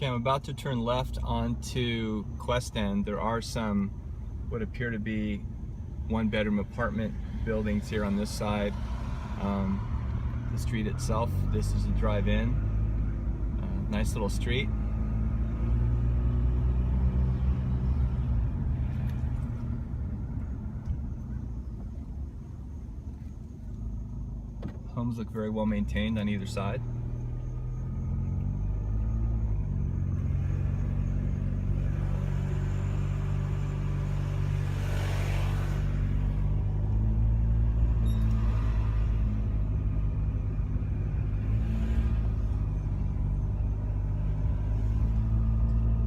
Okay, I'm about to turn left onto Questend. There are some what appear to be one-bedroom apartment buildings here on this side. The street itself, this is a drive-in. Nice little street. Homes look very well maintained on either side.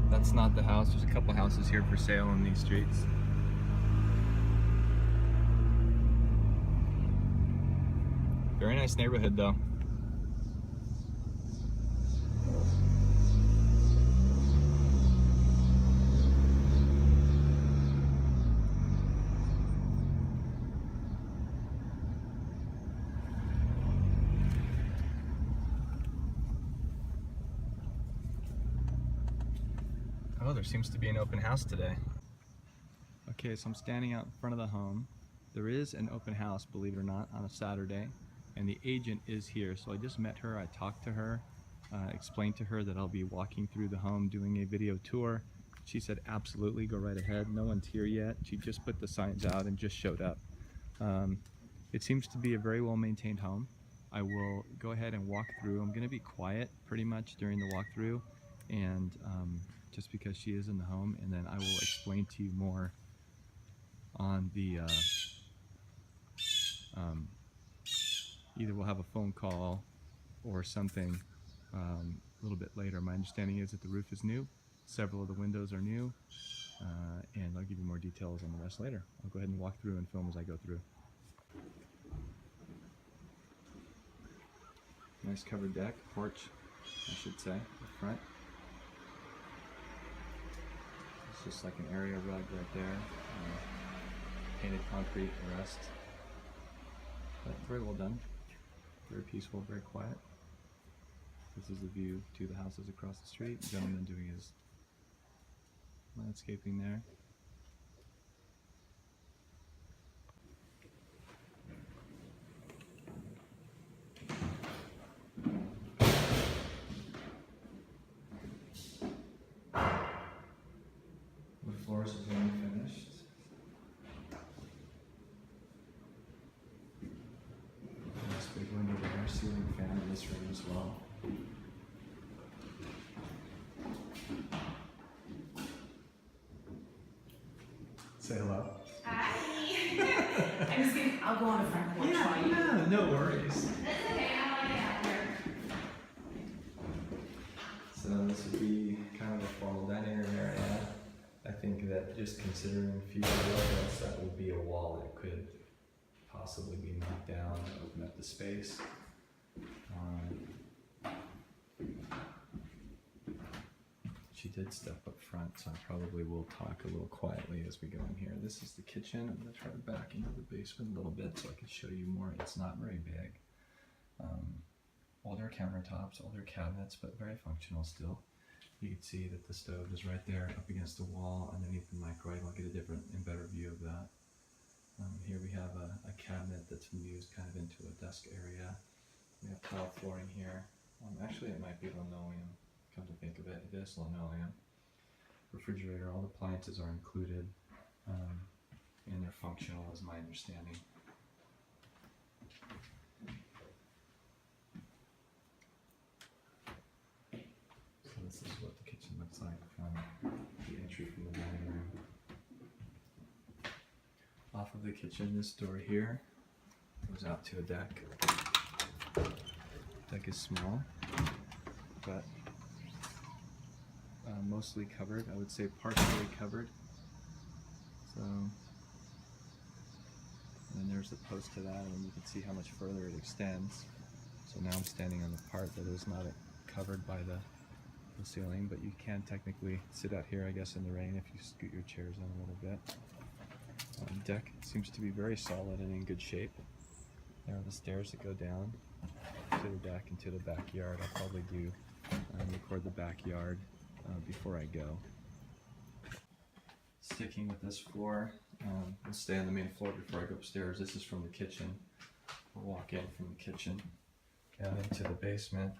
That's not the house. There's a couple houses here for sale on these streets. Very nice neighborhood though. Oh, there seems to be an open house today. Okay, so I'm standing out in front of the home. There is an open house, believe it or not, on a Saturday, and the agent is here. So I just met her, I talked to her, explained to her that I'll be walking through the home doing a video tour. She said, absolutely, go right ahead. No one's here yet. She just put the signs out and just showed up. It seems to be a very well-maintained home. I will go ahead and walk through. I'm gonna be quiet pretty much during the walkthrough, and just because she is in the home, and then I will explain to you more on the either we'll have a phone call or something a little bit later. My understanding is that the roof is new, several of the windows are new, and I'll give you more details on the rest later. I'll go ahead and walk through and film as I go through. Nice covered deck, porch, I should say, up front. It's just like an area rug right there. Painted concrete rest. But very well done. Very peaceful, very quiet. This is the view to the houses across the street. The gentleman doing his landscaping there. The floors is only finished. Nice big window there, ceiling fan in this room as well. Say hello. Hi. I'm just kidding. I'll go on the front porch while you. Yeah, no worries. That's okay. I like it out here. So this would be kind of a formal dining room area. I think that just considering future residents, that would be a wall that could possibly be knocked down and open up the space. She did step up front, so I probably will talk a little quietly as we go in here. This is the kitchen. I'm going to try to back into the basement a little bit so I can show you more. It's not very big. Older countertops, older cabinets, but very functional still. You can see that the stove is right there up against the wall underneath the microwave. I'll get a different and better view of that. Here we have a cabinet that's been used kind of into a desk area. We have tile flooring here. Actually, it might be linoleum, come to think of it. It is linoleum. Refrigerator, all the appliances are included, and they're functional is my understanding. So this is what the kitchen looks like from the entry from the dining room. Off of the kitchen, this door here goes out to a deck. Deck is small, but mostly covered. I would say partially covered. So, and then there's the post to that, and you can see how much further it extends. So now I'm standing on the part that is not covered by the ceiling, but you can technically sit out here, I guess, in the rain if you scoot your chairs in a little bit. Deck seems to be very solid and in good shape. There are the stairs that go down to the deck and to the backyard. I'll probably do record the backyard before I go. Sticking with this floor, I'll stay on the main floor before I go upstairs. This is from the kitchen. We'll walk in from the kitchen down into the basement.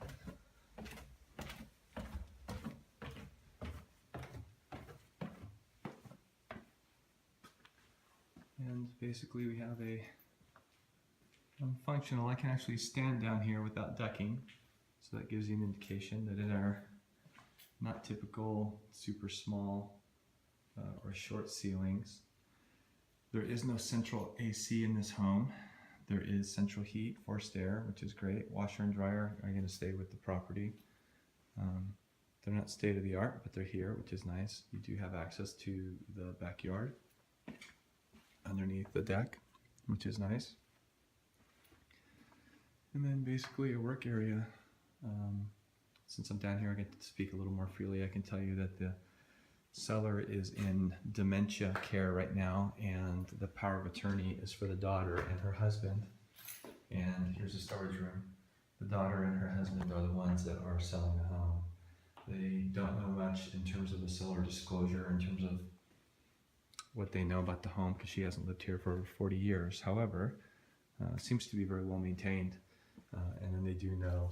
And basically we have a functional, I can actually stand down here without ducking. So that gives you an indication that in our not typical super small or short ceilings, there is no central AC in this home. There is central heat, forced air, which is great. Washer and dryer are going to stay with the property. They're not state of the art, but they're here, which is nice. You do have access to the backyard underneath the deck, which is nice. And then basically a work area. Since I'm down here, I get to speak a little more freely. I can tell you that the seller is in dementia care right now, and the power of attorney is for the daughter and her husband. And here's a storage room. The daughter and her husband are the ones that are selling the home. They don't know much in terms of the seller disclosure, in terms of what they know about the home, because she hasn't lived here for over 40 years. However, seems to be very well maintained. And then they do know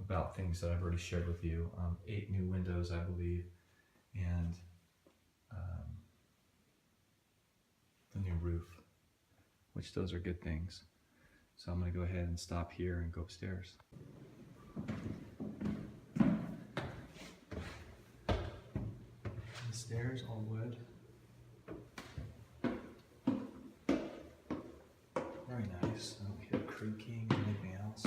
about things that I've already shared with you. 8 new windows, I believe, and the new roof, which those are good things. So I'm going to go ahead and stop here and go upstairs. The stairs, all wood. Very nice. I don't hear creaking or anything else.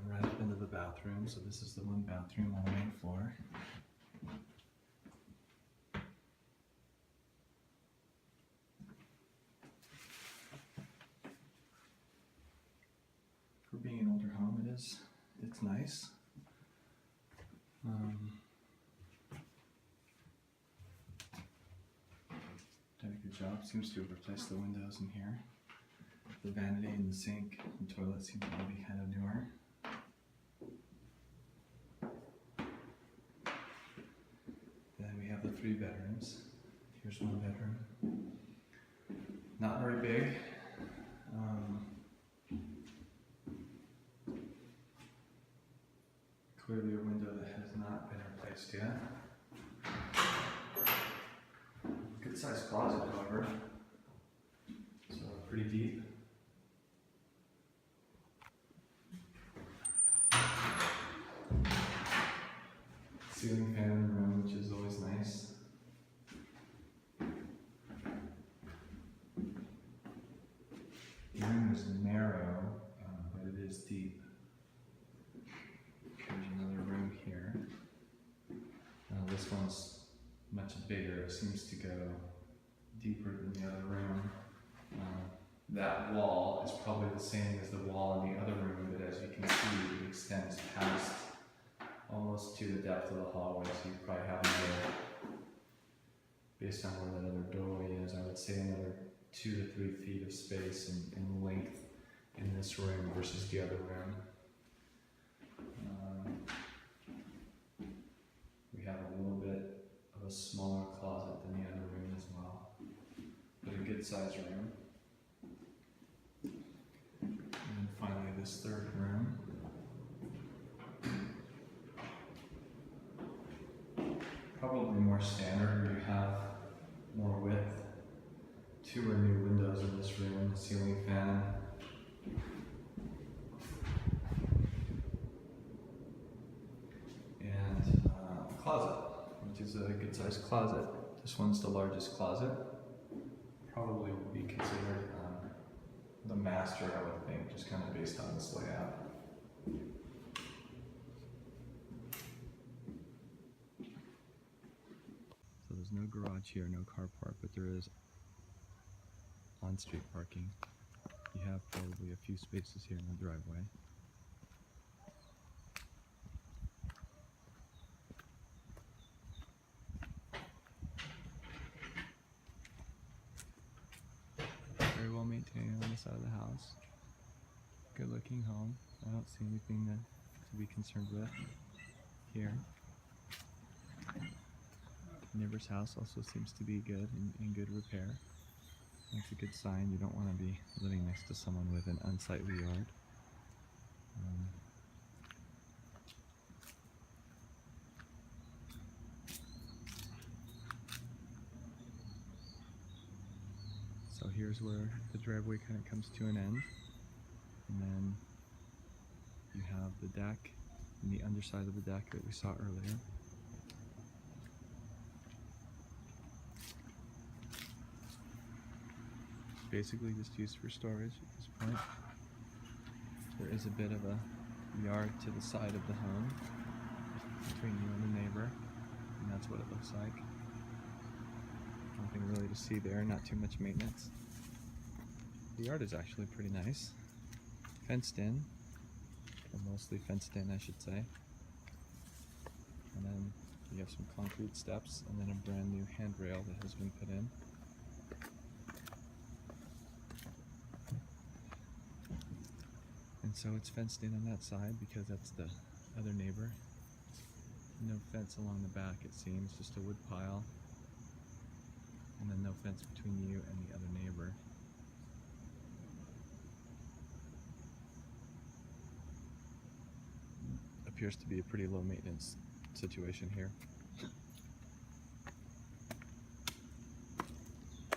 Right up into the bathroom. So this is the one bathroom on the main floor. For being an older home, it's nice. Done a good job. Seems to have replaced the windows in here. The vanity and the sink and toilet seem to all be kind of newer. Then we have the 3 bedrooms. Here's one bedroom. Not very big. Clearly a window that has not been replaced yet. Good sized closet, however. So pretty deep. Ceiling fan in the room, which is always nice. The room is narrow, but it is deep. There's another room here. This one's much bigger. It seems to go deeper than the other room. That wall is probably the same as the wall in the other room, but as you can see, it extends past almost to the depth of the hallway, so you probably have another, based on where that other doorway is, I would say another 2 to 3 feet of space in length in this room versus the other room. We have a little bit of a smaller closet than the other room as well, but a good sized room. And then finally this 3rd room. Probably more standard, where you have more width. 2 are new windows in this room, a ceiling fan. And a closet, which is a good sized closet. This one's the largest closet. Probably would be considered the master, I would think, just kind of based on this layout. So there's no garage here, no carport, but there is on-street parking. You have probably a few spaces here in the driveway. Very well maintained on the side of the house. Good looking home. I don't see anything to be concerned with here. Neighbor's house also seems to be good, in good repair. That's a good sign. You don't want to be living next to someone with an unsightly yard. So here's where the driveway kind of comes to an end. And then you have the deck and the underside of the deck that we saw earlier. Basically just used for storage at this point. There is a bit of a yard to the side of the home between you and the neighbor, and that's what it looks like. Nothing really to see there, not too much maintenance. The yard is actually pretty nice. Fenced in, or mostly fenced in I should say. And then you have some concrete steps and then a brand new handrail that has been put in. And so it's fenced in on that side because that's the other neighbor. No fence along the back, it seems, just a wood pile. And then no fence between you and the other neighbor. Appears to be a pretty low maintenance situation here.